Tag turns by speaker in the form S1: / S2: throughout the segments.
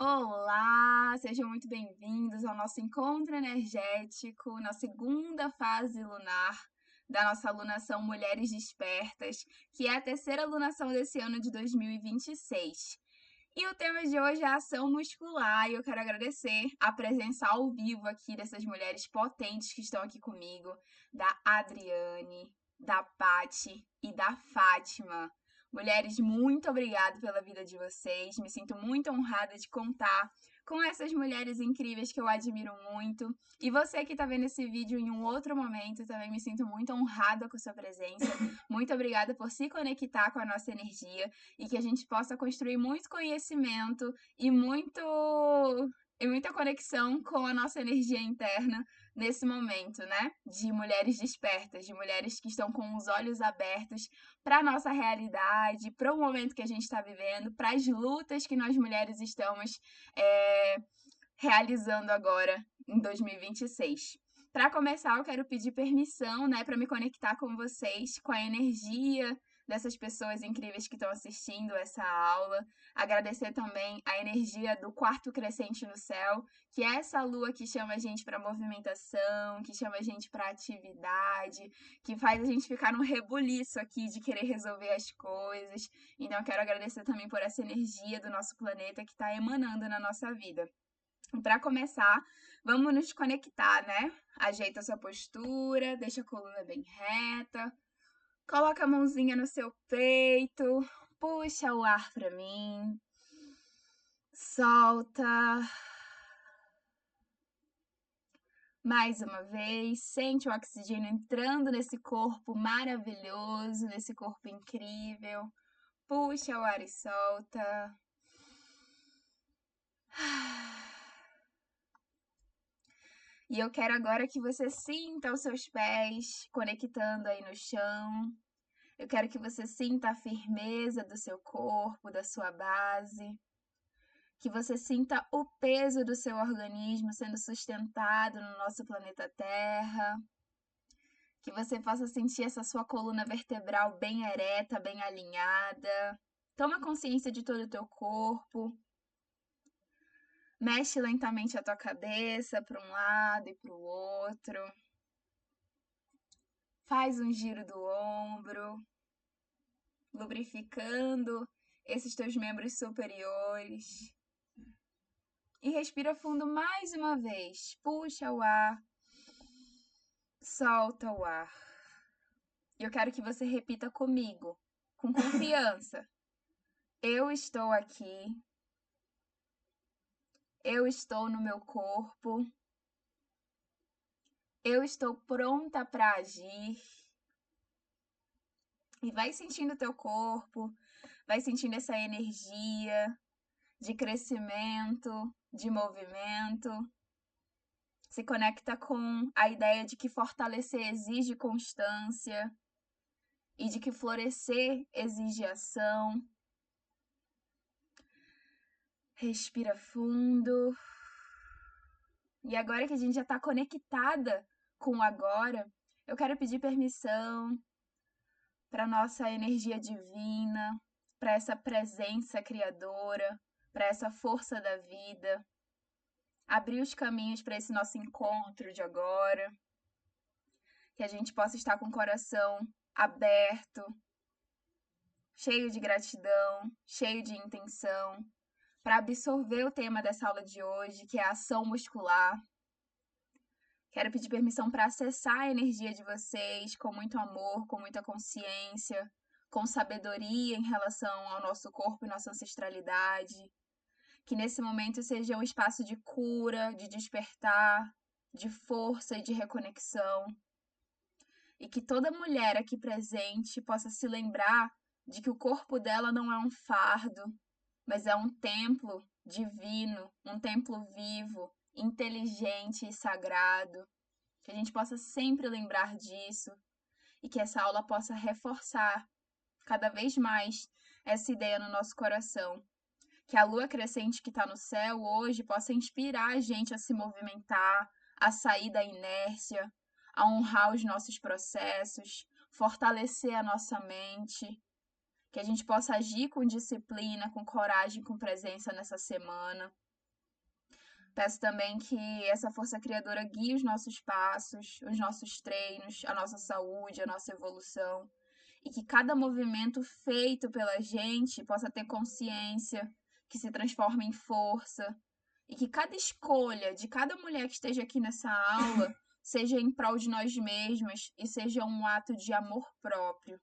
S1: Olá, sejam muito bem-vindos ao nosso encontro energético na segunda fase lunar da nossa alunação Mulheres Despertas, que é a terceira alunação desse ano de 2026. E o tema de hoje é a ação muscular, e eu quero agradecer a presença ao vivo aqui dessas mulheres potentes que estão aqui comigo, da Adriane, da Pati e da Fátima. Mulheres, muito obrigada pela vida de vocês. Me sinto muito honrada de contar com essas mulheres incríveis que eu admiro muito. E você que está vendo esse vídeo em um outro momento, também me sinto muito honrada com sua presença. Muito obrigada por se conectar com a nossa energia e que a gente possa construir muito conhecimento e muita conexão com a nossa energia interna nesse momento, né? De mulheres despertas, de mulheres que estão com os olhos abertos para a nossa realidade, para o momento que a gente está vivendo, para as lutas que nós mulheres estamos é, realizando agora em 2026. Para começar, eu quero pedir permissão, né, para me conectar com vocês, com a energia dessas pessoas incríveis que estão assistindo essa aula. Agradecer também a energia do quarto crescente no céu, que é essa lua que chama a gente para movimentação, que chama a gente para atividade, que faz a gente ficar num rebuliço aqui de querer resolver as coisas. Então, eu quero agradecer também por essa energia do nosso planeta que está emanando na nossa vida. Para começar, vamos nos conectar, né? Ajeita a sua postura, deixa a coluna bem reta, coloca a mãozinha no seu peito, puxa o ar para mim, solta. Mais uma vez, sente o oxigênio entrando nesse corpo maravilhoso, nesse corpo incrível. Puxa o ar e solta. E eu quero agora que você sinta os seus pés conectando aí no chão. Eu quero que você sinta a firmeza do seu corpo, da sua base. Que você sinta o peso do seu organismo sendo sustentado no nosso planeta Terra. Que você possa sentir essa sua coluna vertebral bem ereta, bem alinhada. Toma consciência de todo o teu corpo. Mexe lentamente a tua cabeça para um lado e para o outro. Faz um giro do ombro, lubrificando esses teus membros superiores. E respira fundo mais uma vez. Puxa o ar, solta o ar. Eu quero que você repita comigo, com confiança. Eu estou aqui. Eu estou no meu corpo. Eu estou pronta para agir. E vai sentindo o teu corpo, vai sentindo essa energia de crescimento, de movimento. Se conecta com a ideia de que fortalecer exige constância e de que florescer exige ação. Respira fundo. E agora que a gente já está conectada com o agora, eu quero pedir permissão para nossa energia divina, para essa presença criadora, para essa força da vida, abrir os caminhos para esse nosso encontro de agora, que a gente possa estar com o coração aberto, cheio de gratidão, cheio de intenção, para absorver o tema dessa aula de hoje, que é a ação muscular. Quero pedir permissão para acessar a energia de vocês com muito amor, com muita consciência, com sabedoria em relação ao nosso corpo e nossa ancestralidade. Que nesse momento seja um espaço de cura, de despertar, de força e de reconexão. E que toda mulher aqui presente possa se lembrar de que o corpo dela não é um fardo, mas é um templo divino, um templo vivo, inteligente e sagrado. Que a gente possa sempre lembrar disso e que essa aula possa reforçar cada vez mais essa ideia no nosso coração. Que a lua crescente que está no céu hoje possa inspirar a gente a se movimentar, a sair da inércia, a honrar os nossos processos, fortalecer a nossa mente, que a gente possa agir com disciplina, com coragem, com presença nessa semana. Peço também que essa força criadora guie os nossos passos, os nossos treinos, a nossa saúde, a nossa evolução. E que cada movimento feito pela gente possa ter consciência, que se transforme em força. E que cada escolha de cada mulher que esteja aqui nessa aula seja em prol de nós mesmas e seja um ato de amor próprio.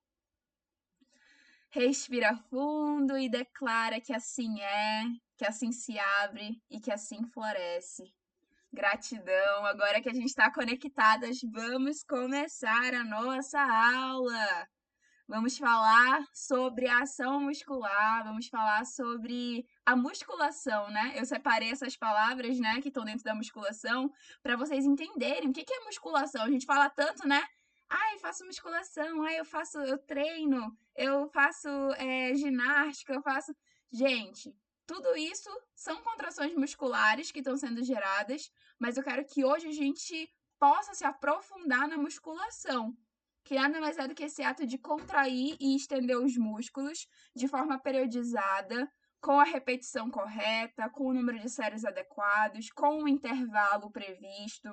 S1: Respira fundo e declara que assim é, que assim se abre e que assim floresce. Gratidão. Agora que a gente está conectadas, vamos começar a nossa aula. Vamos falar sobre a ação muscular, vamos falar sobre a musculação, né? Eu separei essas palavras, né, que estão dentro da musculação, para vocês entenderem o que é musculação. A gente fala tanto, né? Ai, faço musculação, ai, eu treino, eu faço ginástica, eu faço. Gente, tudo isso são contrações musculares que estão sendo geradas, mas eu quero que hoje a gente possa se aprofundar na musculação, que nada mais é do que esse ato de contrair e estender os músculos de forma periodizada, com a repetição correta, com o número de séries adequados, com o intervalo previsto.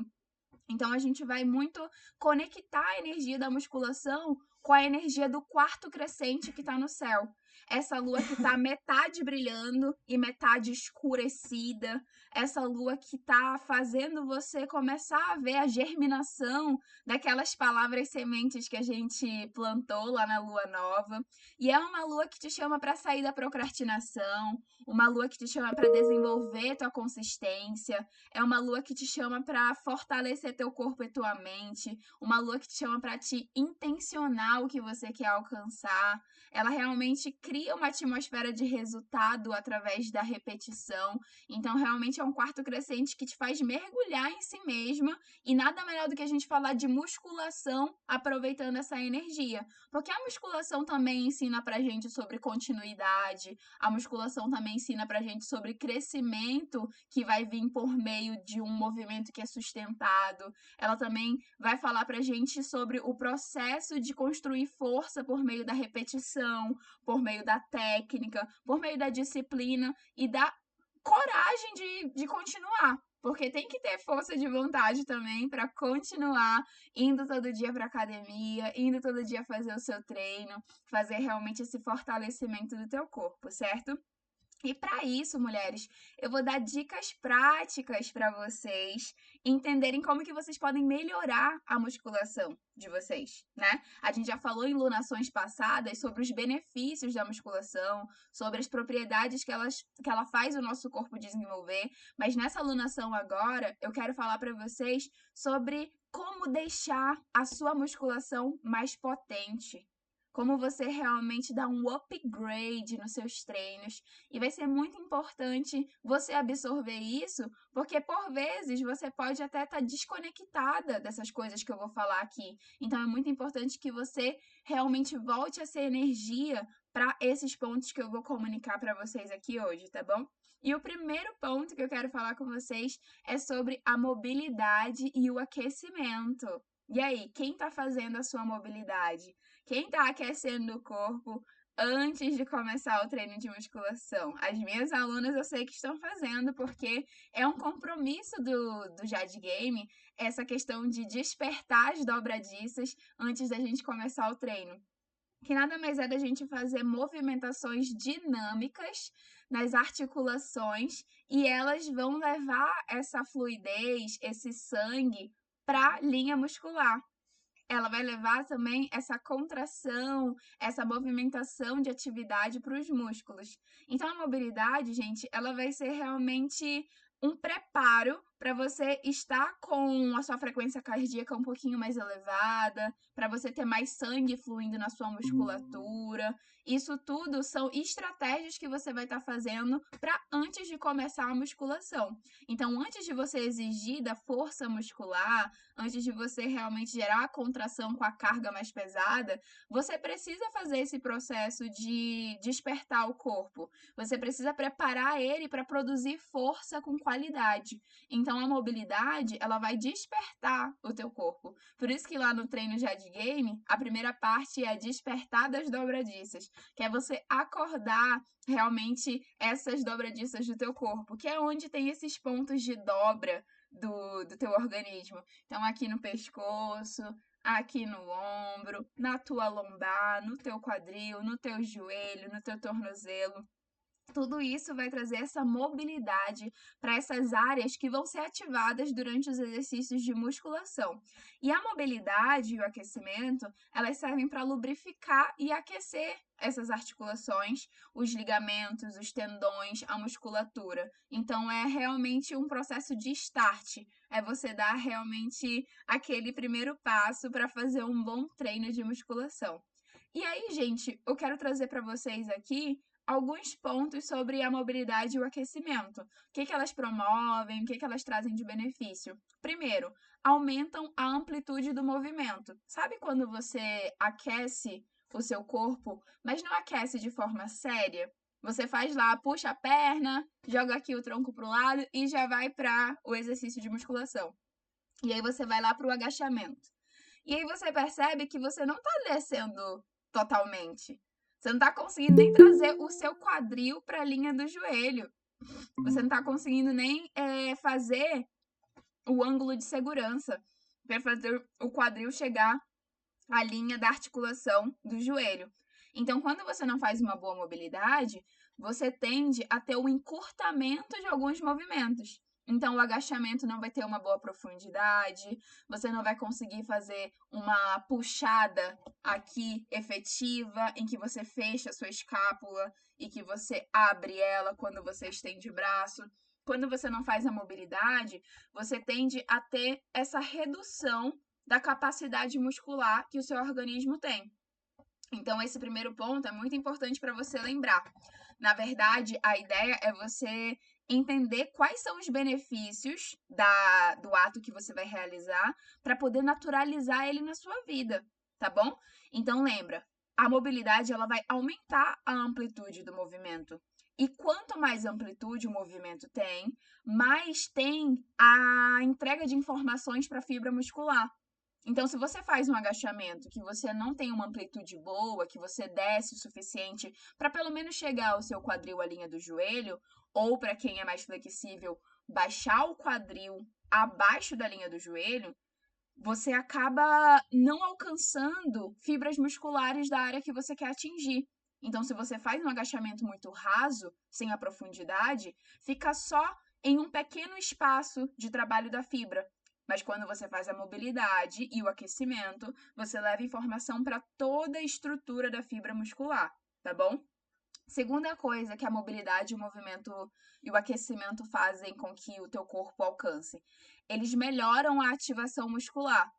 S1: Então a gente vai muito conectar a energia da musculação com a energia do quarto crescente que está no céu. Essa lua que está metade brilhando e metade escurecida. Essa lua que está fazendo você começar a ver a germinação daquelas palavras sementes que a gente plantou lá na lua nova. E é uma lua que te chama para sair da procrastinação, uma lua que te chama para desenvolver tua consistência, é uma lua que te chama para fortalecer teu corpo e tua mente, uma lua que te chama para te intencionar o que você quer alcançar. Ela realmente cria uma atmosfera de resultado através da repetição. Então, realmente é um quarto crescente que te faz mergulhar em si mesma, e nada melhor do que a gente falar de musculação aproveitando essa energia. Porque a musculação também ensina pra gente sobre continuidade, a musculação também ensina pra gente sobre crescimento que vai vir por meio de um movimento que é sustentado. Ela também vai falar pra gente sobre o processo de construir força por meio da repetição, por meio da técnica, por meio da disciplina e da coragem de continuar. Porque tem que ter força de vontade também para continuar indo todo dia para academia, indo todo dia fazer o seu treino, fazer realmente esse fortalecimento do teu corpo, certo? E para isso, mulheres, eu vou dar dicas práticas para vocês entenderem como que vocês podem melhorar a musculação de vocês, né? A gente já falou em lunações passadas sobre os benefícios da musculação, sobre as propriedades que ela faz o nosso corpo desenvolver, mas nessa lunação agora, eu quero falar para vocês sobre como deixar a sua musculação mais potente, como você realmente dá um upgrade nos seus treinos. E vai ser muito importante você absorver isso, porque por vezes você pode até estar desconectada dessas coisas que eu vou falar aqui. Então é muito importante que você realmente volte essa energia para esses pontos que eu vou comunicar para vocês aqui hoje, tá bom? E o primeiro ponto que eu quero falar com vocês é sobre a mobilidade e o aquecimento. E aí, quem está fazendo a sua mobilidade? Quem está aquecendo o corpo antes de começar o treino de musculação? As minhas alunas eu sei que estão fazendo, porque é um compromisso do Jade Game essa questão de despertar as dobradiças antes da gente começar o treino. Que nada mais é da gente fazer movimentações dinâmicas nas articulações e elas vão levar essa fluidez, esse sangue para a linha muscular. Ela vai levar também essa contração, essa movimentação de atividade para os músculos. Então, a mobilidade, gente, ela vai ser realmente um preparo para você estar com a sua frequência cardíaca um pouquinho mais elevada, para você ter mais sangue fluindo na sua musculatura. Isso tudo são estratégias que você vai estar fazendo para antes de começar a musculação. Então, antes de você exigir da força muscular, antes de você realmente gerar a contração com a carga mais pesada, você precisa fazer esse processo de despertar o corpo. Você precisa preparar ele para produzir força com qualidade. Então, a mobilidade, ela vai despertar o teu corpo. Por isso que lá no treino de Game, a primeira parte é despertar das dobradiças, que é você acordar realmente essas dobradiças do teu corpo, que é onde tem esses pontos de dobra do teu organismo. Então, aqui no pescoço, aqui no ombro, na tua lombar, no teu quadril, no teu joelho, no teu tornozelo. Tudo isso vai trazer essa mobilidade para essas áreas que vão ser ativadas durante os exercícios de musculação. E a mobilidade e o aquecimento, elas servem para lubrificar e aquecer essas articulações, os ligamentos, os tendões, a musculatura. Então é realmente um processo de start. É você dar realmente aquele primeiro passo para fazer um bom treino de musculação. E aí, gente, eu quero trazer para vocês aqui alguns pontos sobre a mobilidade e o aquecimento. O que elas promovem, o que elas trazem de benefício? Primeiro, aumentam a amplitude do movimento. Sabe quando você aquece o seu corpo, mas não aquece de forma séria? Você faz lá, puxa a perna, joga aqui o tronco para o lado e já vai para o exercício de musculação. E aí você vai lá para o agachamento. E aí você percebe que você não está descendo totalmente. Você não está conseguindo nem trazer o seu quadril para a linha do joelho. Você não está conseguindo nem fazer o ângulo de segurança para fazer o quadril chegar à linha da articulação do joelho. Então, quando você não faz uma boa mobilidade, você tende a ter o encurtamento de alguns movimentos. Então, o agachamento não vai ter uma boa profundidade, você não vai conseguir fazer uma puxada aqui efetiva, em que você fecha a sua escápula e que você abre ela quando você estende o braço. Quando você não faz a mobilidade, você tende a ter essa redução da capacidade muscular que o seu organismo tem. Então, esse primeiro ponto é muito importante para você lembrar. Na verdade, a ideia é você entender quais são os benefícios do ato que você vai realizar para poder naturalizar ele na sua vida, tá bom? Então, lembra, a mobilidade ela vai aumentar a amplitude do movimento. E quanto mais amplitude o movimento tem, mais tem a entrega de informações para a fibra muscular. Então, se você faz um agachamento que você não tem uma amplitude boa, que você desce o suficiente para pelo menos chegar ao seu quadril à linha do joelho, ou para quem é mais flexível, baixar o quadril abaixo da linha do joelho, você acaba não alcançando fibras musculares da área que você quer atingir. Então, se você faz um agachamento muito raso, sem a profundidade, fica só em um pequeno espaço de trabalho da fibra. Mas quando você faz a mobilidade e o aquecimento, você leva informação para toda a estrutura da fibra muscular, tá bom? Segunda coisa que a mobilidade, o movimento e o aquecimento fazem com que o teu corpo alcance. Eles melhoram a ativação muscular.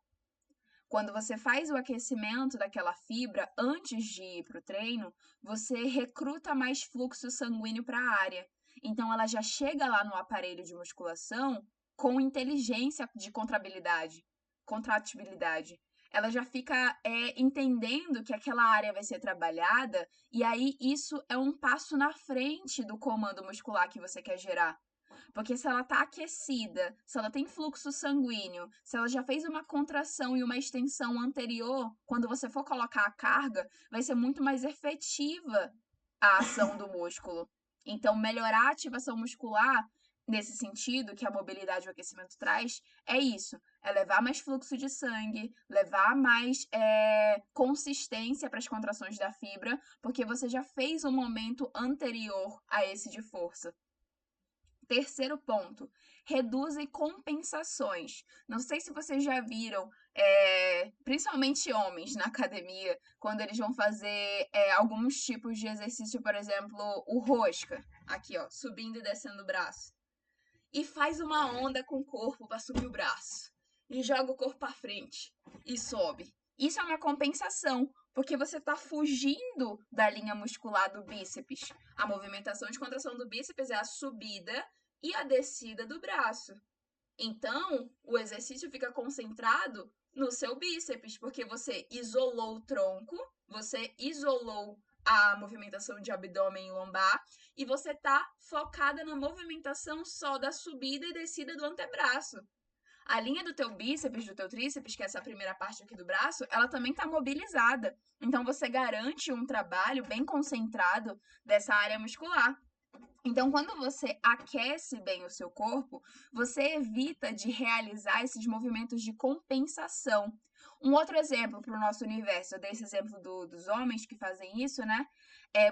S1: Quando você faz o aquecimento daquela fibra antes de ir para o treino, você recruta mais fluxo sanguíneo para a área. Então, ela já chega lá no aparelho de musculação com inteligência de contratibilidade. Ela já fica entendendo que aquela área vai ser trabalhada, e aí isso é um passo na frente do comando muscular que você quer gerar. Porque se ela está aquecida, se ela tem fluxo sanguíneo, se ela já fez uma contração e uma extensão anterior, quando você for colocar a carga, vai ser muito mais efetiva a ação do músculo. Então, melhorar a ativação muscular, nesse sentido, que a mobilidade e o aquecimento traz, é isso. É levar mais fluxo de sangue, levar mais consistência para as contrações da fibra, porque você já fez um momento anterior a esse de força. Terceiro ponto, reduzem compensações. Não sei se vocês já viram, principalmente homens na academia, quando eles vão fazer alguns tipos de exercício, por exemplo, o rosca, aqui ó, subindo e descendo o braço. E faz uma onda com o corpo para subir o braço. E joga o corpo para frente e sobe. Isso é uma compensação, porque você está fugindo da linha muscular do bíceps. A movimentação de contração do bíceps é a subida e a descida do braço. Então, o exercício fica concentrado no seu bíceps, porque você isolou o tronco, você isolou a movimentação de abdômen e lombar, e você tá focada na movimentação só da subida e descida do antebraço. A linha do teu bíceps, do teu tríceps, que é essa primeira parte aqui do braço, ela também está mobilizada. Então você garante um trabalho bem concentrado dessa área muscular. Então, quando você aquece bem o seu corpo, você evita de realizar esses movimentos de compensação. Um outro exemplo para o nosso universo, eu dei esse exemplo dos homens que fazem isso, né?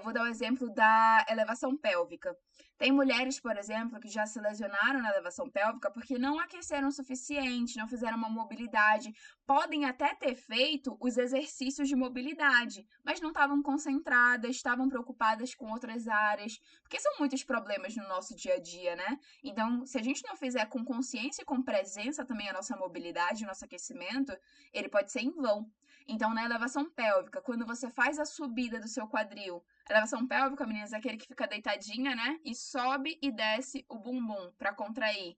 S1: Vou dar o exemplo da elevação pélvica. Tem mulheres, por exemplo, que já se lesionaram na elevação pélvica porque não aqueceram o suficiente, não fizeram uma mobilidade. Podem até ter feito os exercícios de mobilidade, mas não estavam concentradas, estavam preocupadas com outras áreas, porque são muitos problemas no nosso dia a dia, né? Então, se a gente não fizer com consciência e com presença também a nossa mobilidade, o nosso aquecimento, ele pode ser em vão. Então, na elevação pélvica, quando você faz a subida do seu quadril, a elevação pélvica, meninas, é aquele que fica deitadinha, né? E sobe e desce o bumbum para contrair.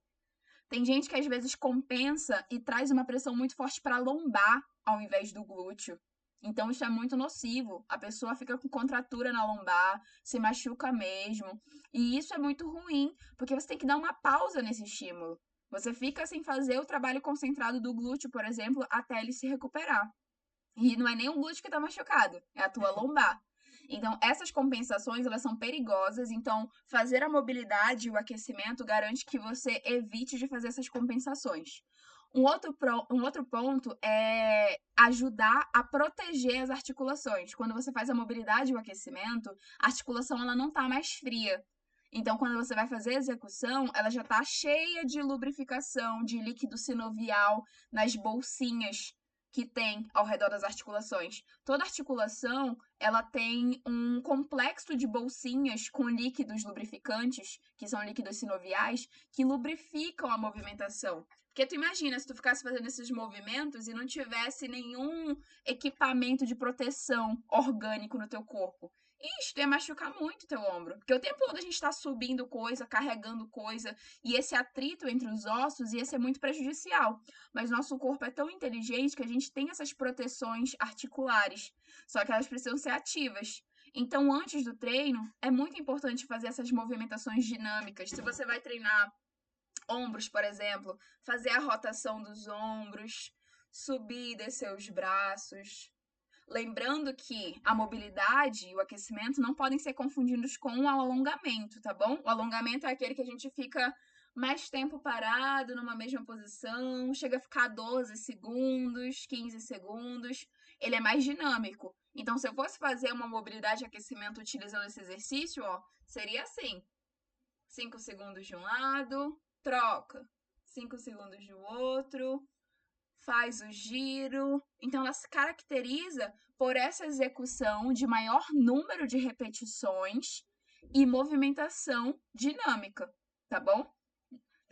S1: Tem gente que às vezes compensa e traz uma pressão muito forte para a lombar ao invés do glúteo. Então isso é muito nocivo. A pessoa fica com contratura na lombar, se machuca mesmo. E isso é muito ruim, porque você tem que dar uma pausa nesse estímulo. Você fica sem fazer o trabalho concentrado do glúteo, por exemplo, até ele se recuperar. E não é nem o glúteo que está machucado, é a tua lombar. Então, essas compensações, elas são perigosas. Então, fazer a mobilidade e o aquecimento garante que você evite de fazer essas compensações. Um outro ponto é ajudar a proteger as articulações. Quando você faz a mobilidade e o aquecimento, a articulação ela não está mais fria. Então, quando você vai fazer a execução, ela já está cheia de lubrificação, de líquido sinovial nas bolsinhas que tem ao redor das articulações. Toda articulação, ela tem um complexo de bolsinhas com líquidos lubrificantes, que são líquidos sinoviais, que lubrificam a movimentação. Porque tu imagina se tu ficasse fazendo esses movimentos e não tivesse nenhum equipamento de proteção orgânico no teu corpo. Isso ia machucar muito teu ombro. Porque o tempo todo a gente está subindo coisa, carregando coisa, e esse atrito entre os ossos ia ser muito prejudicial. Mas nosso corpo é tão inteligente que a gente tem essas proteções articulares, só que elas precisam ser ativas. Então, antes do treino, é muito importante fazer essas movimentações dinâmicas. Se você vai treinar ombros, por exemplo, fazer a rotação dos ombros, subir e descer os braços. Lembrando que a mobilidade e o aquecimento não podem ser confundidos com o alongamento, tá bom? O alongamento é aquele que a gente fica mais tempo parado numa mesma posição, chega a ficar 12 segundos, 15 segundos. Ele é mais dinâmico. Então, se eu fosse fazer uma mobilidade e aquecimento utilizando esse exercício, ó, seria assim: 5 segundos de um lado, troca. 5 segundos do outro, faz o giro. Então, ela se caracteriza por essa execução de maior número de repetições e movimentação dinâmica, tá bom?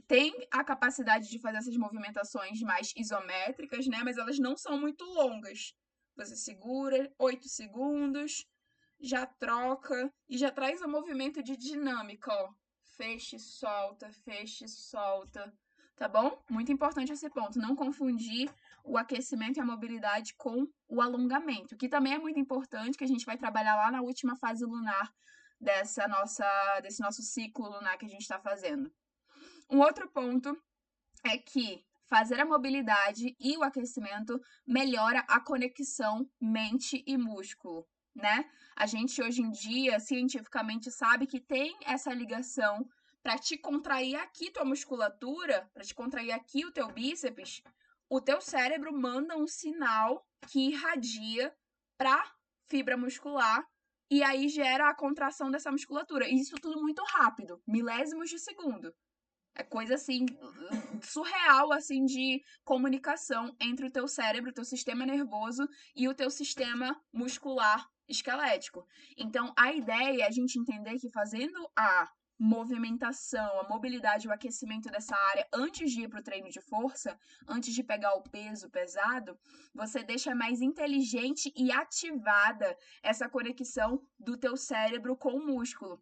S1: Tem a capacidade de fazer essas movimentações mais isométricas, né? Mas elas não são muito longas. Você segura 8 segundos, já troca e já traz o movimento de dinâmica, ó. Fecha e solta, tá bom? Muito importante esse ponto, não confundir o aquecimento e a mobilidade com o alongamento, que também é muito importante, que a gente vai trabalhar lá na última fase lunar desse nosso ciclo lunar que a gente está fazendo. Um outro ponto é que fazer a mobilidade e o aquecimento melhora a conexão mente e músculo, né? A gente hoje em dia cientificamente sabe que tem essa ligação para te contrair aqui tua musculatura, para te contrair aqui o teu bíceps, o teu cérebro manda um sinal que irradia para fibra muscular e aí gera a contração dessa musculatura. E isso tudo muito rápido, milésimos de segundo. É coisa assim surreal assim de comunicação entre o teu cérebro, o teu sistema nervoso e o teu sistema muscular esquelético. Então, a ideia é a gente entender que fazendo a movimentação, a mobilidade, o aquecimento dessa área antes de ir para o treino de força, antes de pegar o peso pesado, você deixa mais inteligente e ativada essa conexão do teu cérebro com o músculo.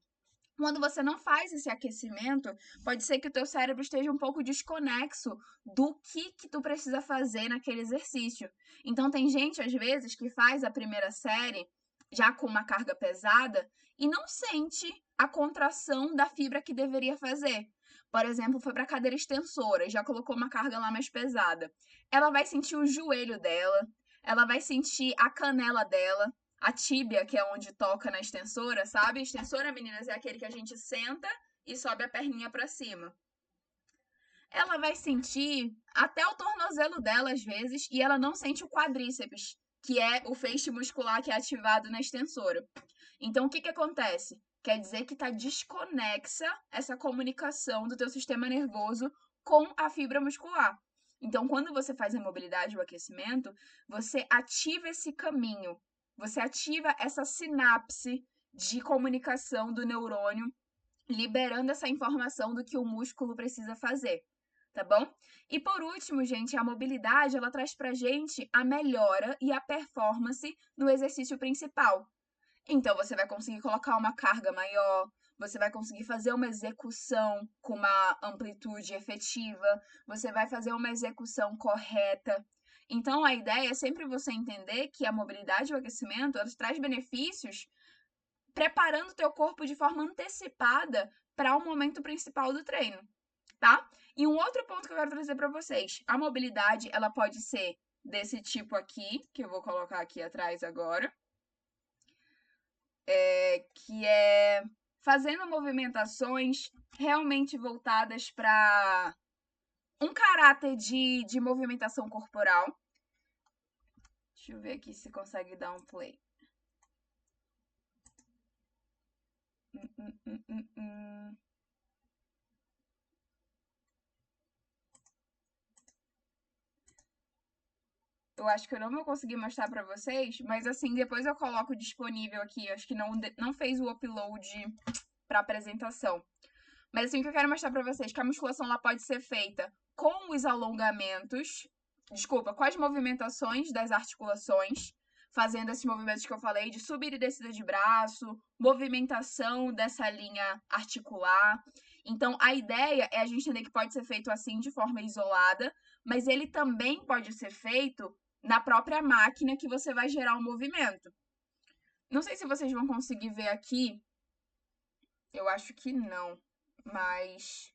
S1: Quando você não faz esse aquecimento, pode ser que o teu cérebro esteja um pouco desconexo do que tu precisa fazer naquele exercício. Então, tem gente, às vezes, que faz a primeira série já com uma carga pesada e não sente a contração da fibra que deveria fazer. Por exemplo, foi para a cadeira extensora, já colocou uma carga lá mais pesada. Ela vai sentir o joelho dela, ela vai sentir a canela dela, a tíbia, que é onde toca na extensora, sabe? Extensora, meninas, é aquele que a gente senta e sobe a perninha para cima. Ela vai sentir até o tornozelo dela às vezes e ela não sente o quadríceps, que é o feixe muscular que é ativado na extensora. Então, o que acontece? Quer dizer que está desconexa essa comunicação do teu sistema nervoso com a fibra muscular. Então, quando você faz a mobilidade, o aquecimento, você ativa esse caminho, você ativa essa sinapse de comunicação do neurônio, liberando essa informação do que o músculo precisa fazer, tá bom? E por último, gente, a mobilidade, ela traz pra gente a melhora e a performance no exercício principal. Então, você vai conseguir colocar uma carga maior, você vai conseguir fazer uma execução com uma amplitude efetiva, você vai fazer uma execução correta. Então, a ideia é sempre você entender que a mobilidade e o aquecimento, elas traz benefícios preparando o teu corpo de forma antecipada para o momento principal do treino, tá? E um outro ponto que eu quero trazer para vocês, a mobilidade, ela pode ser desse tipo aqui, que eu vou colocar aqui atrás agora, que é fazendo movimentações realmente voltadas para um caráter de movimentação corporal. Deixa eu ver aqui se consegue dar um play. Eu acho que eu não vou conseguir mostrar pra vocês, mas assim, depois eu coloco disponível aqui. Acho que não fez o upload pra apresentação. Mas assim, o que eu quero mostrar pra vocês, que a musculação ela pode ser feita com os alongamentos, com as movimentações das articulações, fazendo esses movimentos que eu falei de subida e descida de braço, movimentação dessa linha articular. Então, a ideia é a gente entender que pode ser feito assim de forma isolada, mas ele também pode ser feito na própria máquina que você vai gerar o movimento. Não sei se vocês vão conseguir ver aqui. Eu acho que não, mas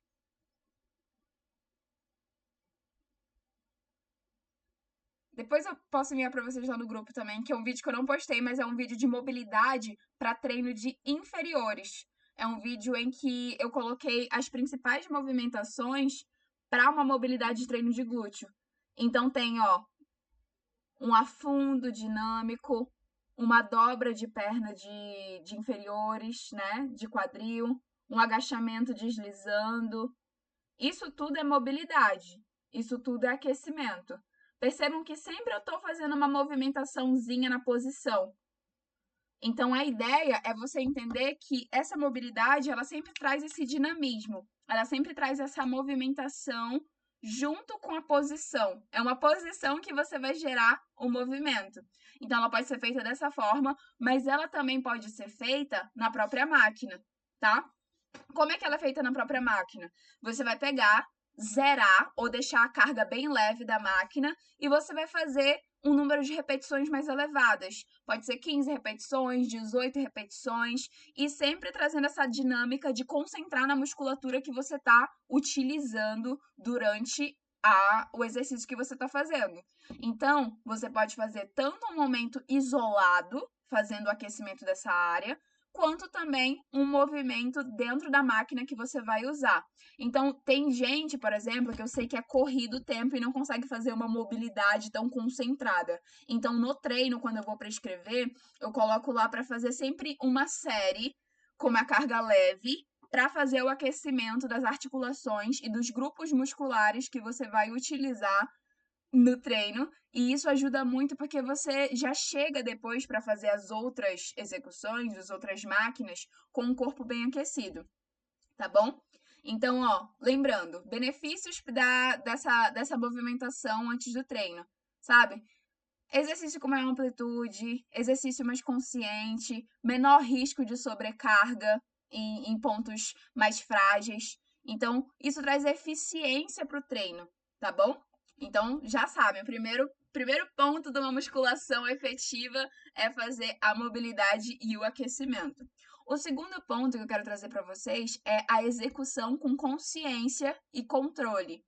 S1: depois eu posso enviar para vocês lá no grupo também, que é um vídeo que eu não postei, mas é um vídeo de mobilidade para treino de inferiores. É um vídeo em que eu coloquei as principais movimentações para uma mobilidade de treino de glúteo. Então tem, ó, um afundo dinâmico, uma dobra de perna de inferiores, né, de quadril, um agachamento deslizando. Isso tudo é mobilidade, isso tudo é aquecimento. Percebam que sempre eu estou fazendo uma movimentaçãozinha na posição. Então, a ideia é você entender que essa mobilidade, ela sempre traz esse dinamismo, ela sempre traz essa movimentação junto com a posição. É uma posição que você vai gerar o movimento. Então, ela pode ser feita dessa forma, mas ela também pode ser feita na própria máquina, tá? Como é que ela é feita na própria máquina? Você vai pegar, zerar ou deixar a carga bem leve da máquina e você vai fazer um número de repetições mais elevadas. Pode ser 15 repetições, 18 repetições e sempre trazendo essa dinâmica de concentrar na musculatura que você está utilizando durante o exercício que você está fazendo. Então, você pode fazer tanto um momento isolado, fazendo o aquecimento dessa área, quanto também um movimento dentro da máquina que você vai usar. Então, tem gente, por exemplo, que eu sei que é corrido o tempo e não consegue fazer uma mobilidade tão concentrada. Então, no treino, quando eu vou prescrever, eu coloco lá para fazer sempre uma série com uma carga leve para fazer o aquecimento das articulações e dos grupos musculares que você vai utilizar no treino, e isso ajuda muito porque você já chega depois para fazer as outras execuções, as outras máquinas, com o corpo bem aquecido, tá bom? Então, ó, lembrando, benefícios dessa movimentação antes do treino, sabe? Exercício com maior amplitude, exercício mais consciente, menor risco de sobrecarga em pontos mais frágeis. Então, isso traz eficiência para o treino, tá bom? Então, já sabem, o primeiro ponto de uma musculação efetiva é fazer a mobilidade e o aquecimento. O segundo ponto que eu quero trazer para vocês é a execução com consciência e controle.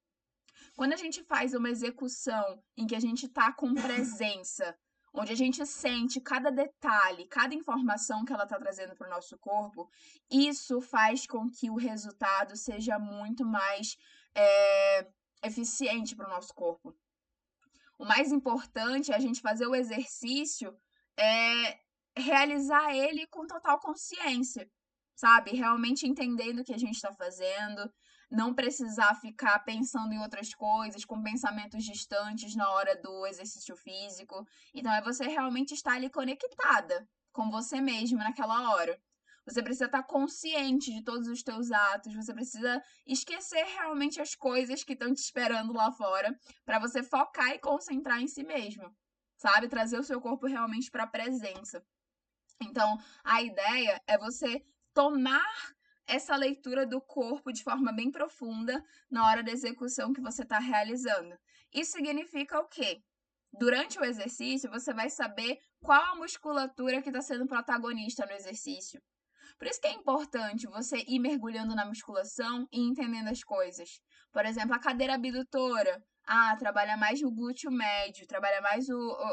S1: Quando a gente faz uma execução em que a gente está com presença, onde a gente sente cada detalhe, cada informação que ela está trazendo para o nosso corpo, isso faz com que o resultado seja muito mais eficiente para o nosso corpo. O mais importante é a gente fazer o exercício, realizar ele com total consciência, sabe? Realmente entendendo o que a gente está fazendo, não precisar ficar pensando em outras coisas, com pensamentos distantes na hora do exercício físico. Então, é você realmente estar ali conectada com você mesma naquela hora. Você precisa estar consciente de todos os teus atos, você precisa esquecer realmente as coisas que estão te esperando lá fora, para você focar e concentrar em si mesmo, sabe? Trazer o seu corpo realmente para a presença. Então, a ideia é você tomar essa leitura do corpo de forma bem profunda na hora da execução que você está realizando. Isso significa o quê? Durante o exercício, você vai saber qual a musculatura que está sendo protagonista no exercício. Por isso que é importante você ir mergulhando na musculação e entendendo as coisas. Por exemplo, a cadeira abdutora. Ah, trabalha mais o glúteo médio, trabalha mais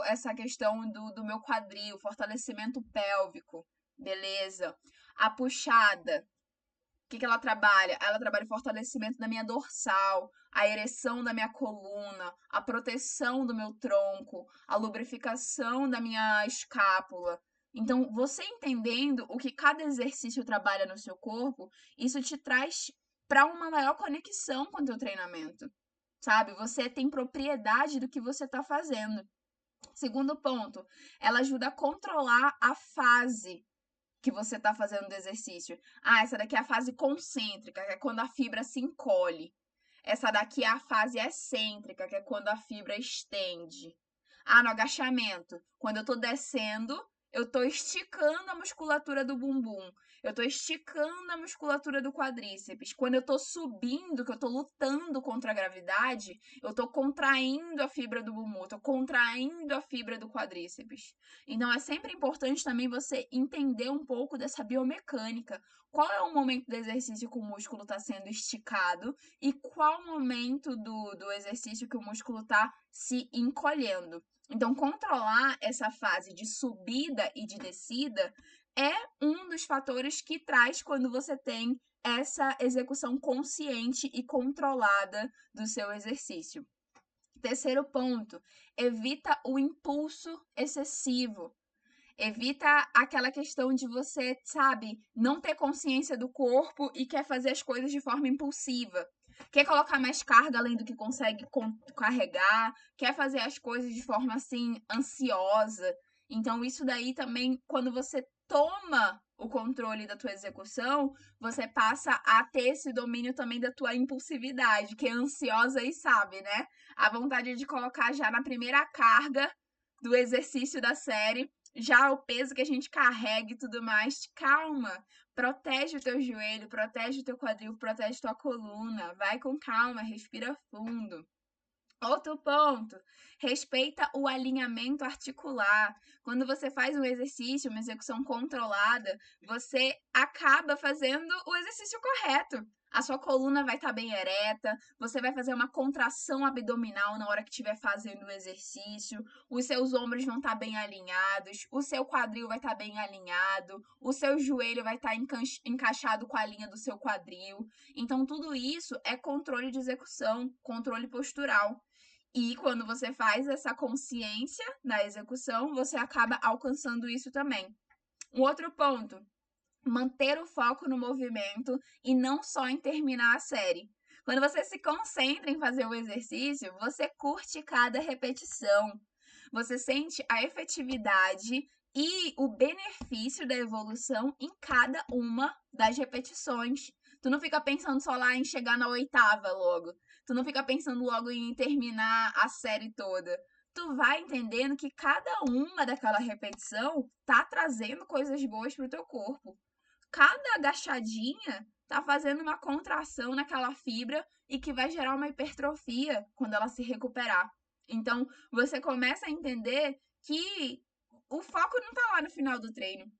S1: essa questão do meu quadril, fortalecimento pélvico. Beleza. A puxada. O que ela trabalha? Ela trabalha o fortalecimento da minha dorsal, a ereção da minha coluna, a proteção do meu tronco, a lubrificação da minha escápula. Então, você entendendo o que cada exercício trabalha no seu corpo, isso te traz para uma maior conexão com o teu treinamento, sabe? Você tem propriedade do que você está fazendo. Segundo ponto, ela ajuda a controlar a fase que você está fazendo do exercício. Ah, essa daqui é a fase concêntrica, que é quando a fibra se encolhe. Essa daqui é a fase excêntrica, que é quando a fibra estende. Ah, no agachamento, quando eu tô descendo, eu tô esticando a musculatura do bumbum. Eu tô esticando a musculatura do quadríceps. Quando eu tô subindo, que eu tô lutando contra a gravidade, eu tô contraindo a fibra do bumbum, eu tô contraindo a fibra do quadríceps. Então é sempre importante também você entender um pouco dessa biomecânica. Qual é o momento do exercício que o músculo está sendo esticado e qual o momento do exercício que o músculo está se encolhendo. Então, controlar essa fase de subida e de descida é um dos fatores que traz quando você tem essa execução consciente e controlada do seu exercício. Terceiro ponto, evita o impulso excessivo. Evita aquela questão de você, sabe, não ter consciência do corpo e quer fazer as coisas de forma impulsiva. Quer colocar mais carga além do que consegue carregar, quer fazer as coisas de forma assim ansiosa. Então isso daí também, quando você toma o controle da tua execução, você passa a ter esse domínio também da tua impulsividade, que é ansiosa e sabe, né? A vontade de colocar já na primeira carga do exercício da série já o peso que a gente carrega e tudo mais, calma. Protege o teu joelho, protege o teu quadril, protege tua coluna. Vai com calma, respira fundo. Outro ponto, respeita o alinhamento articular. Quando você faz um exercício, uma execução controlada, você acaba fazendo o exercício correto. A sua coluna vai estar bem ereta, você vai fazer uma contração abdominal na hora que estiver fazendo o exercício, os seus ombros vão estar bem alinhados, o seu quadril vai estar bem alinhado, o seu joelho vai estar encaixado com a linha do seu quadril. Então, tudo isso é controle de execução, controle postural. E quando você faz essa consciência na execução, você acaba alcançando isso também. Um outro ponto, manter o foco no movimento e não só em terminar a série. Quando você se concentra em fazer o exercício, você curte cada repetição. Você sente a efetividade e o benefício da evolução em cada uma das repetições. Tu não fica pensando só lá em chegar na oitava logo. Tu não fica pensando logo em terminar a série toda. Tu vai entendendo que cada uma daquela repetição tá trazendo coisas boas pro teu corpo. Cada agachadinha tá fazendo uma contração naquela fibra e que vai gerar uma hipertrofia quando ela se recuperar. Então, você começa a entender que o foco não tá lá no final do treino,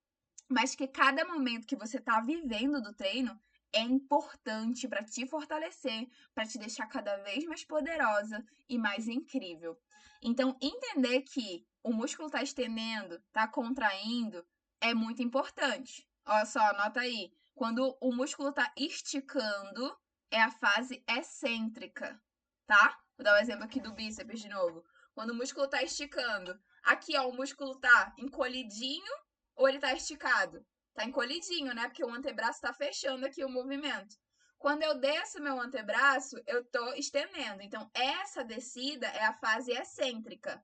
S1: mas que cada momento que você tá vivendo do treino é importante para te fortalecer, para te deixar cada vez mais poderosa e mais incrível. Então, entender que o músculo está estendendo, está contraindo, é muito importante. Olha só, anota aí. Quando o músculo está esticando, é a fase excêntrica, tá? Vou dar o um exemplo aqui do bíceps de novo. Quando o músculo está esticando, aqui ó, o músculo está encolhidinho ou ele está esticado? Tá encolhidinho, né? Porque o antebraço tá fechando aqui o movimento. Quando eu desço meu antebraço, eu tô estendendo. Então, essa descida é a fase excêntrica.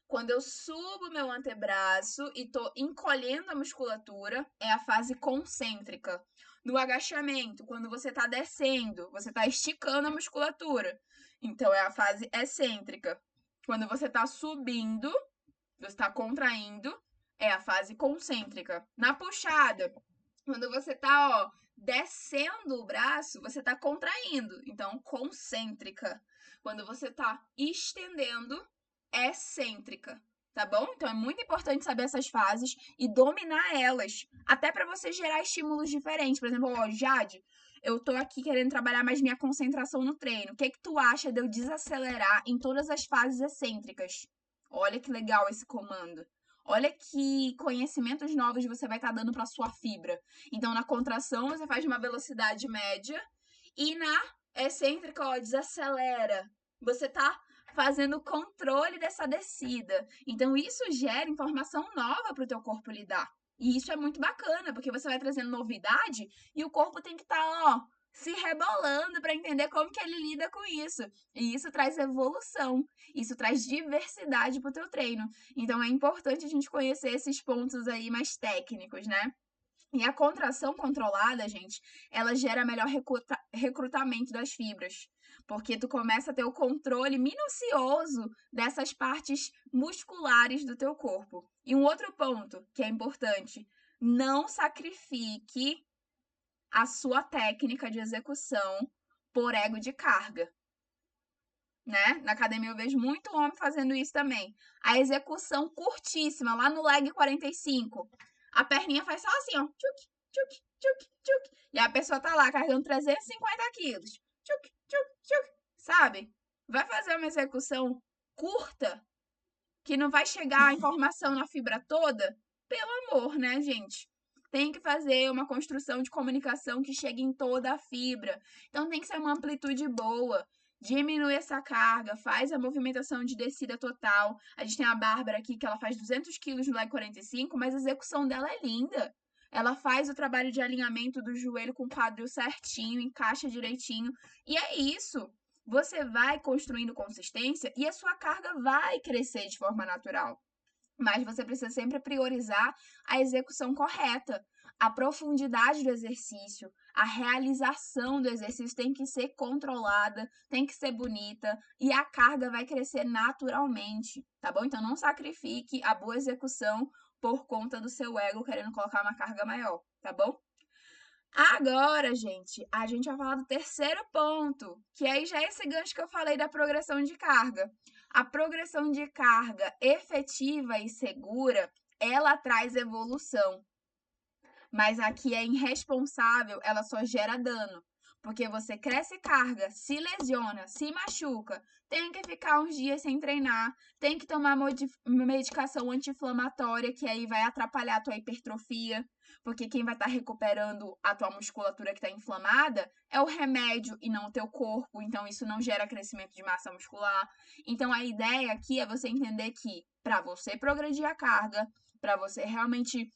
S1: Quando eu subo meu antebraço e tô encolhendo a musculatura, é a fase concêntrica. No agachamento, quando você tá descendo, você tá esticando a musculatura. Então, é a fase excêntrica. Quando você tá subindo, você está contraindo, é a fase concêntrica. Na puxada, quando você tá, ó, descendo o braço, você tá contraindo, então concêntrica. Quando você tá estendendo, excêntrica, tá bom? Então é muito importante saber essas fases e dominar elas, até para você gerar estímulos diferentes. Por exemplo, ó, Jade, eu tô aqui querendo trabalhar mais minha concentração no treino. O que que tu acha de eu desacelerar em todas as fases excêntricas? Olha que legal esse comando. Olha que conhecimentos novos você vai estar dando para sua fibra. Então, na contração, você faz uma velocidade média e na excêntrica, ó, desacelera. Você tá fazendo o controle dessa descida. Então, isso gera informação nova para o teu corpo lidar. E isso é muito bacana, porque você vai trazendo novidade e o corpo tem que estar, ó, se rebolando para entender como que ele lida com isso. E isso traz evolução, isso traz diversidade para o teu treino. Então é importante a gente conhecer esses pontos aí mais técnicos, né? E a contração controlada, gente, ela gera melhor recrutamento das fibras, porque tu começa a ter o controle minucioso dessas partes musculares do teu corpo. E um outro ponto que é importante, não sacrifique a sua técnica de execução por ego de carga, né? Na academia eu vejo muito homem fazendo isso também. A execução curtíssima, lá no leg 45. A perninha faz só assim, ó. Tchuc, tchuc, tchuc, tchuc. E a pessoa tá lá carregando 350 quilos. Tchuc, tchuc, tchuc. Sabe? Vai fazer uma execução curta, que não vai chegar a informação na fibra toda? Pelo amor, né, gente? Tem que fazer uma construção de comunicação que chegue em toda a fibra. Então tem que ser uma amplitude boa. Diminui essa carga, faz a movimentação de descida total. A gente tem a Bárbara aqui que ela faz 200 quilos no leg 45, mas a execução dela é linda. Ela faz o trabalho de alinhamento do joelho com o quadril certinho, encaixa direitinho. E é isso. Você vai construindo consistência e a sua carga vai crescer de forma natural. Mas você precisa sempre priorizar a execução correta. A profundidade do exercício, a realização do exercício tem que ser controlada, tem que ser bonita e a carga vai crescer naturalmente, tá bom? Então não sacrifique a boa execução por conta do seu ego querendo colocar uma carga maior, tá bom? Agora, gente, a gente vai falar do terceiro ponto, que aí já é esse gancho que eu falei da progressão de carga. A progressão de carga efetiva e segura, ela traz evolução. Mas aqui é irresponsável, ela só gera dano. Porque você cresce carga, se lesiona, se machuca, tem que ficar uns dias sem treinar, tem que tomar medicação anti-inflamatória, que aí vai atrapalhar a tua hipertrofia, porque quem vai estar recuperando a tua musculatura que está inflamada é o remédio e não o teu corpo, então isso não gera crescimento de massa muscular. Então a ideia aqui é você entender que para você progredir a carga, para você realmente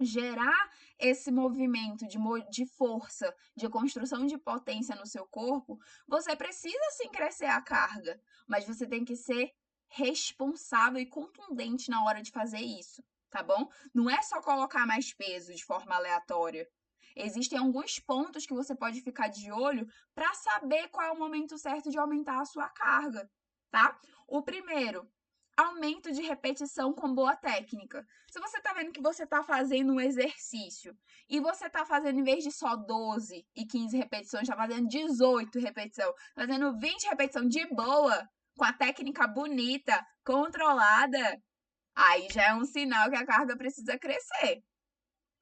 S1: gerar esse movimento de força, de construção de potência no seu corpo, você precisa sim crescer a carga, mas você tem que ser responsável e contundente na hora de fazer isso, tá bom? Não é só colocar mais peso de forma aleatória. Existem alguns pontos que você pode ficar de olho para saber qual é o momento certo de aumentar a sua carga, tá? O primeiro, aumento de repetição com boa técnica. Se você tá vendo que você tá fazendo um exercício e você tá fazendo, em vez de só 12 e 15 repetições, tá fazendo 18 repetições, fazendo 20 repetições de boa, com a técnica bonita, controlada, aí já é um sinal que a carga precisa crescer,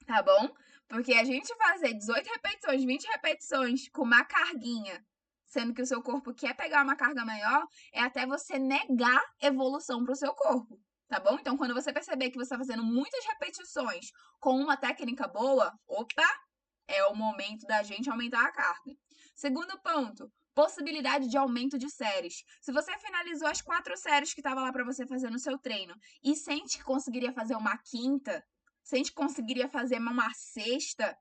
S1: tá bom? Porque a gente fazer 18 repetições, 20 repetições com uma carguinha, sendo que o seu corpo quer pegar uma carga maior, é até você negar evolução para o seu corpo, tá bom? Então, quando você perceber que você está fazendo muitas repetições com uma técnica boa, opa, é o momento da gente aumentar a carga. Segundo ponto, possibilidade de aumento de séries. Se você finalizou as 4 séries que estava lá para você fazer no seu treino e sente que conseguiria fazer uma quinta, sente que conseguiria fazer uma sexta,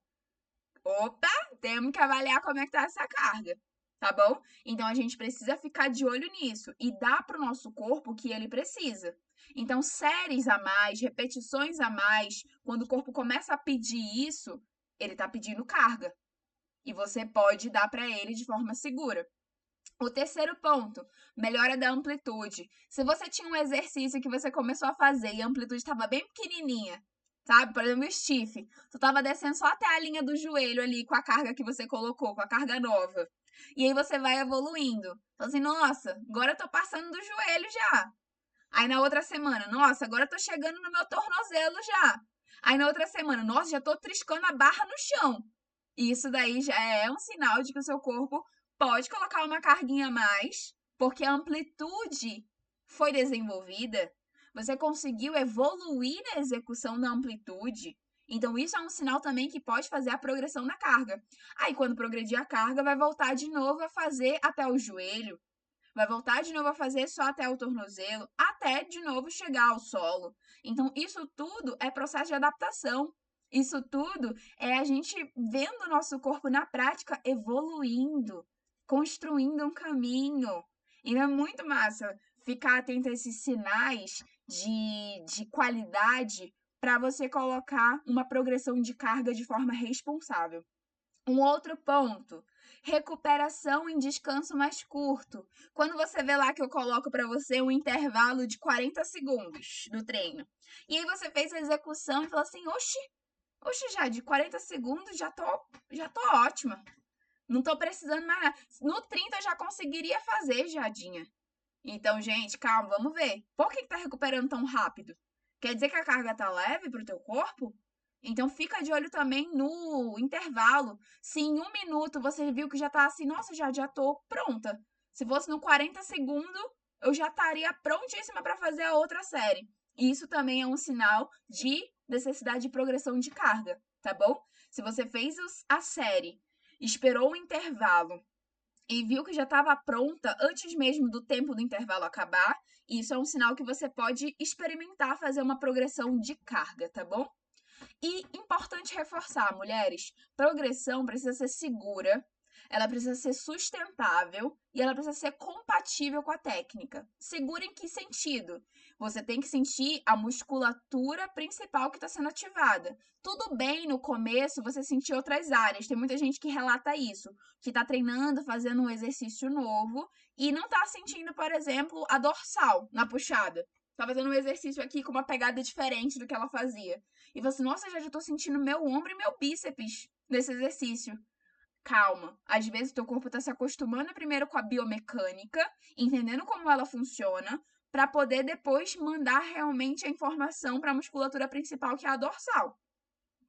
S1: opa, temos que avaliar como é que tá essa carga, tá bom? Então a gente precisa ficar de olho nisso e dar para o nosso corpo o que ele precisa. Então, séries a mais, repetições a mais, quando o corpo começa a pedir isso, ele está pedindo carga. E você pode dar para ele de forma segura. O terceiro ponto, melhora da amplitude. Se você tinha um exercício que você começou a fazer e a amplitude estava bem pequenininha, sabe? Por exemplo, o stiff. Tu estava descendo só até a linha do joelho ali com a carga que você colocou, com a carga nova. E aí você vai evoluindo. Então assim, nossa, agora eu tô passando do joelho já. Aí na outra semana, nossa, agora eu tô chegando no meu tornozelo já. Aí na outra semana, nossa, já tô triscando a barra no chão. Isso daí já é um sinal de que o seu corpo pode colocar uma carguinha a mais, porque a amplitude foi desenvolvida, você conseguiu evoluir na execução da amplitude. Então, isso é um sinal também que pode fazer a progressão na carga. Aí, quando progredir a carga, vai voltar de novo a fazer até o joelho, vai voltar de novo a fazer só até o tornozelo, até de novo chegar ao solo. Então, isso tudo é processo de adaptação. Isso tudo é a gente vendo o nosso corpo na prática evoluindo, construindo um caminho. E é muito massa ficar atento a esses sinais de qualidade para você colocar uma progressão de carga de forma responsável. Um outro ponto, recuperação em descanso mais curto. Quando você vê lá que eu coloco para você um intervalo de 40 segundos do treino. E aí você fez a execução e falou assim: oxe, já de 40 segundos já tô ótima. Não tô precisando mais nada. No 30 eu já conseguiria fazer, Jadinha. Então, gente, calma, vamos ver. Por que tá recuperando tão rápido? Quer dizer que a carga tá leve pro teu corpo? Então, fica de olho também no intervalo. Se em 1 minuto você viu que já tá assim, nossa, já tô pronta. Se fosse no 40 segundos, eu já estaria prontíssima para fazer a outra série. Isso também é um sinal de necessidade de progressão de carga, tá bom? Se você fez a série, esperou o intervalo e viu que já estava pronta antes mesmo do tempo do intervalo acabar, isso é um sinal que você pode experimentar fazer uma progressão de carga, tá bom? E importante reforçar, mulheres, progressão precisa ser segura, ela precisa ser sustentável e ela precisa ser compatível com a técnica. Segura em que sentido? Você tem que sentir a musculatura principal que está sendo ativada. Tudo bem no começo você sentir outras áreas. Tem muita gente que relata isso, que está treinando, fazendo um exercício novo e não está sentindo, por exemplo, a dorsal na puxada. Tá fazendo um exercício aqui com uma pegada diferente do que ela fazia. E você, nossa, já tô sentindo meu ombro e meu bíceps nesse exercício. Calma. Às vezes o teu corpo tá se acostumando primeiro com a biomecânica, entendendo como ela funciona, para poder depois mandar realmente a informação para a musculatura principal, que é a dorsal,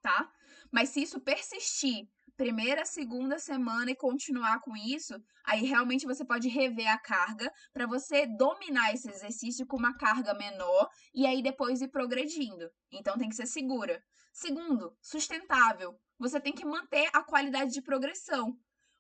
S1: tá? Mas se isso persistir primeira, segunda semana e continuar com isso, aí realmente você pode rever a carga para você dominar esse exercício com uma carga menor e aí depois ir progredindo. Então tem que ser segura. Segundo, sustentável. Você tem que manter a qualidade de progressão.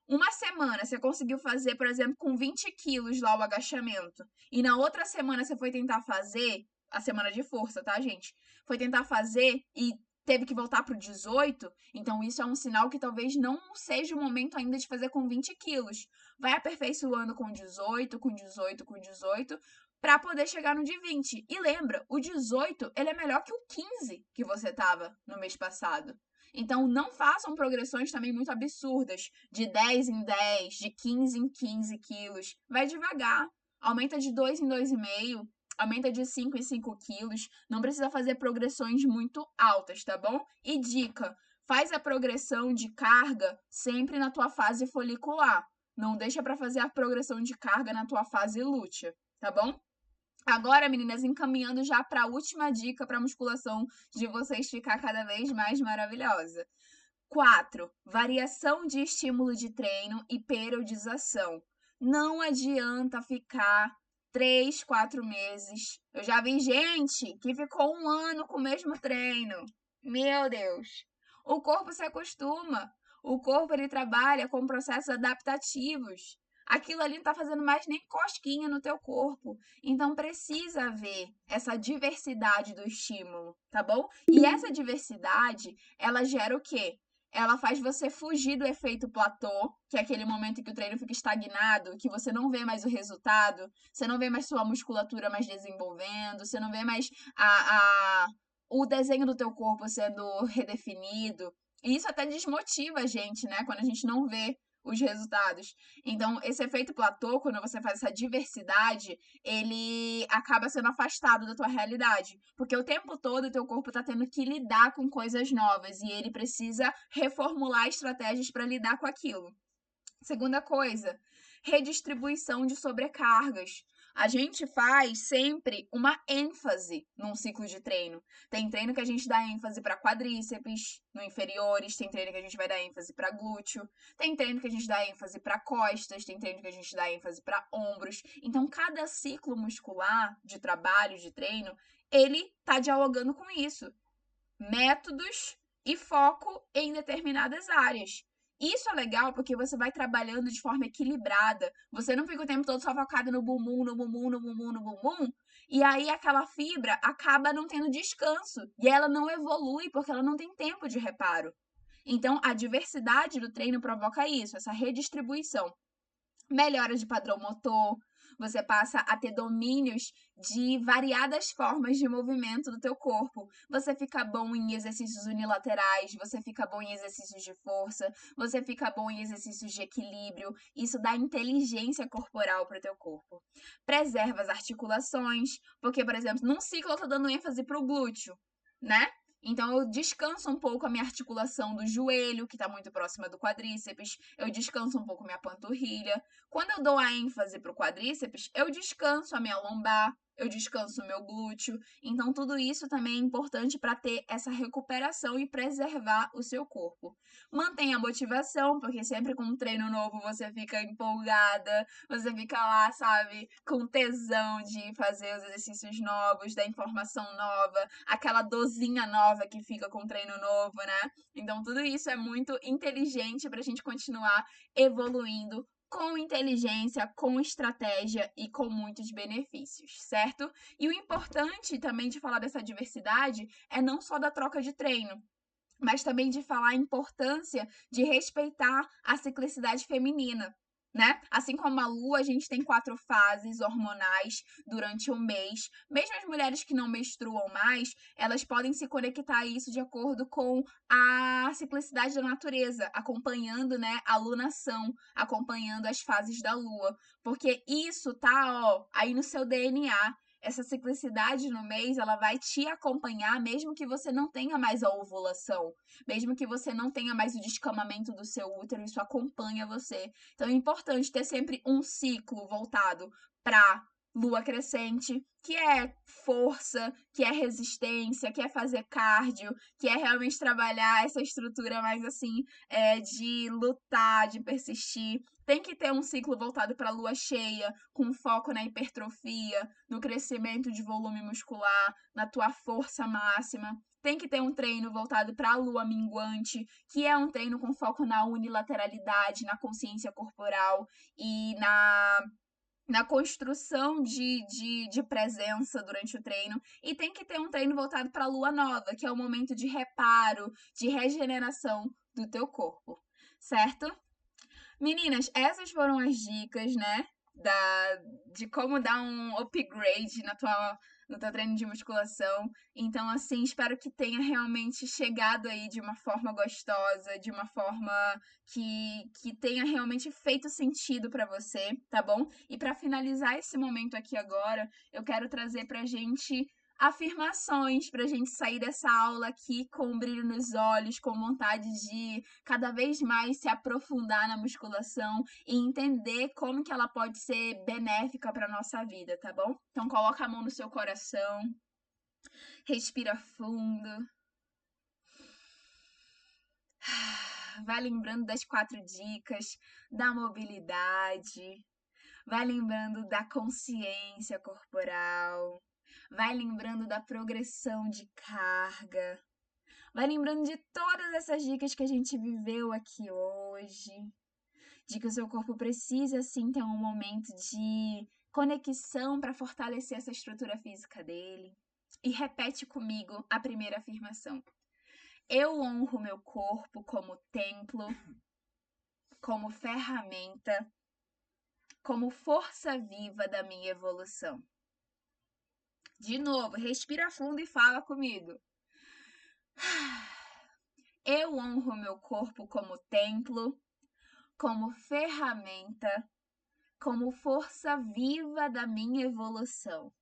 S1: Uma semana você conseguiu fazer, por exemplo, com 20 quilos lá o agachamento, e na outra semana você foi tentar fazer, a semana de força, tá, gente? Foi tentar fazer e teve que voltar para o 18, então isso é um sinal que talvez não seja o momento ainda de fazer com 20 quilos. Vai aperfeiçoando com 18, com 18, com 18, para poder chegar no de 20. E lembra, o 18 ele é melhor que o 15 que você tava no mês passado. Então não façam progressões também muito absurdas, de 10 em 10, de 15 em 15 quilos. Vai devagar, aumenta de 2 em 2,5. aumenta de 5 em 5 quilos, não precisa fazer progressões muito altas, tá bom? E dica, faz a progressão de carga sempre na tua fase folicular. Não deixa para fazer a progressão de carga na tua fase lútea, tá bom? Agora, meninas, encaminhando já para a última dica para musculação de vocês ficar cada vez mais maravilhosa. 4. Variação de estímulo de treino e periodização. Não adianta ficar 3, 4 meses. Eu já vi gente que ficou 1 ano com o mesmo treino. Meu Deus. O corpo se acostuma. O corpo ele trabalha com processos adaptativos. Aquilo ali não está fazendo mais nem cosquinha no teu corpo. Então precisa haver essa diversidade do estímulo, tá bom? E essa diversidade, ela gera o quê? Ela faz você fugir do efeito platô, que é aquele momento em que o treino fica estagnado, que você não vê mais o resultado, você não vê mais sua musculatura mais desenvolvendo, você não vê mais o desenho do teu corpo sendo redefinido. E isso até desmotiva a gente, né? Quando a gente não vê os resultados. Então, esse efeito platô, quando você faz essa diversidade, ele acaba sendo afastado da tua realidade. Porque o tempo todo o teu corpo está tendo que lidar com coisas novas e ele precisa reformular estratégias para lidar com aquilo. Segunda coisa, redistribuição de sobrecargas. A gente faz sempre uma ênfase num ciclo de treino. Tem treino que a gente dá ênfase para quadríceps, no inferiores, tem treino que a gente vai dar ênfase para glúteo, tem treino que a gente dá ênfase para costas, tem treino que a gente dá ênfase para ombros. Então, cada ciclo muscular de trabalho, de treino, ele tá dialogando com isso. Métodos e foco em determinadas áreas. Isso é legal porque você vai trabalhando de forma equilibrada. Você não fica o tempo todo só focado no bumbum, no bumbum, no bumbum, no bumbum. E aí aquela fibra acaba não tendo descanso. E ela não evolui porque ela não tem tempo de reparo. Então, a diversidade do treino provoca isso, essa redistribuição. Melhora de padrão motor, você passa a ter domínios de variadas formas de movimento do teu corpo. Você fica bom em exercícios unilaterais, você fica bom em exercícios de força, você fica bom em exercícios de equilíbrio. Isso dá inteligência corporal para o teu corpo. Preserva as articulações, porque, por exemplo, num ciclo eu tô dando ênfase pro glúteo, né? Então eu descanso um pouco a minha articulação do joelho, que está muito próxima do quadríceps, eu descanso um pouco minha panturrilha. Quando eu dou a ênfase para o quadríceps, eu descanso a minha lombar, eu descanso o meu glúteo. Então, tudo isso também é importante para ter essa recuperação e preservar o seu corpo. Mantenha a motivação, porque sempre com um treino novo você fica empolgada, você fica lá, sabe, com tesão de fazer os exercícios novos, da informação nova, aquela dosinha nova que fica com o treino novo, né? Então, tudo isso é muito inteligente para a gente continuar evoluindo com inteligência, com estratégia e com muitos benefícios, certo? E o importante também de falar dessa diversidade é não só da troca de treino, mas também de falar a importância de respeitar a ciclicidade feminina. Né? Assim como a lua, a gente tem 4 fases hormonais durante um mês. Mesmo as mulheres que não menstruam mais, elas podem se conectar a isso de acordo com a ciclicidade da natureza, acompanhando, né, a lunação, acompanhando as fases da lua, porque isso tá, ó, aí no seu DNA. Essa ciclicidade no mês, ela vai te acompanhar mesmo que você não tenha mais a ovulação, mesmo que você não tenha mais o descamamento do seu útero, isso acompanha você. Então é importante ter sempre um ciclo voltado para lua crescente, que é força, que é resistência, que é fazer cardio, que é realmente trabalhar essa estrutura mais assim, de lutar, de persistir. Tem que ter um ciclo voltado para a lua cheia, com foco na hipertrofia, no crescimento de volume muscular, na tua força máxima. Tem que ter um treino voltado para a lua minguante, que é um treino com foco na unilateralidade, na consciência corporal e na construção de presença durante o treino. E tem que ter um treino voltado para a lua nova, que é o momento de reparo, de regeneração do teu corpo, certo? Meninas, essas foram as dicas, né? De como dar um upgrade no teu treino de musculação. Então, assim, espero que tenha realmente chegado aí de uma forma gostosa, de uma forma que tenha realmente feito sentido pra você, tá bom? E pra finalizar esse momento aqui agora, eu quero trazer pra gente afirmações pra gente sair dessa aula aqui com um brilho nos olhos, com vontade de cada vez mais se aprofundar na musculação e entender como que ela pode ser benéfica para nossa vida, tá bom? Então coloca a mão no seu coração, respira fundo. Vai lembrando das 4 dicas da mobilidade, vai lembrando da consciência corporal, vai lembrando da progressão de carga, vai lembrando de todas essas dicas que a gente viveu aqui hoje, de que o seu corpo precisa sim ter um momento de conexão para fortalecer essa estrutura física dele. E repete comigo a primeira afirmação. Eu honro meu corpo como templo, como ferramenta, como força viva da minha evolução. De novo, respira fundo e fala comigo. Eu honro meu corpo como templo, como ferramenta, como força viva da minha evolução.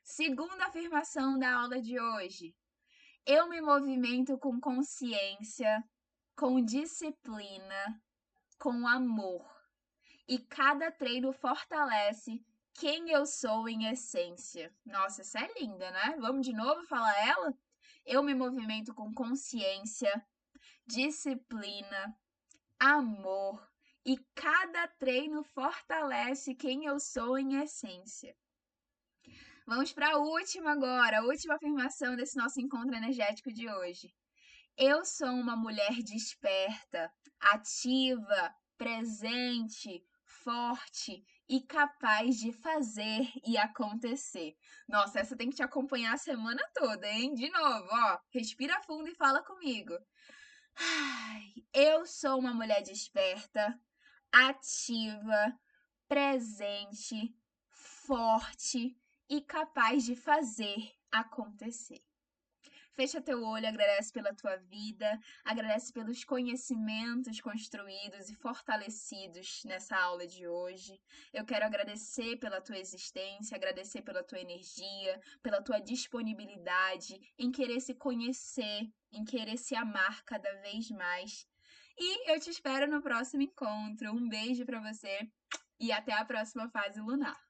S1: Segunda afirmação da aula de hoje. Eu me movimento com consciência, com disciplina, com amor. E cada treino fortalece quem eu sou em essência. Nossa, essa é linda, né? Vamos de novo falar ela? Eu me movimento com consciência, disciplina, amor. E cada treino fortalece quem eu sou em essência. Vamos para a última agora, a última afirmação desse nosso encontro energético de hoje. Eu sou uma mulher desperta, ativa, presente, forte e capaz de fazer e acontecer. Nossa, essa tem que te acompanhar a semana toda, hein? De novo, ó, respira fundo e fala comigo. Eu sou uma mulher desperta, ativa, presente, forte e capaz de fazer acontecer. Fecha teu olho, agradece pela tua vida, agradece pelos conhecimentos construídos e fortalecidos nessa aula de hoje. Eu quero agradecer pela tua existência, agradecer pela tua energia, pela tua disponibilidade em querer se conhecer, em querer se amar cada vez mais. E eu te espero no próximo encontro. Um beijo para você e até a próxima fase lunar.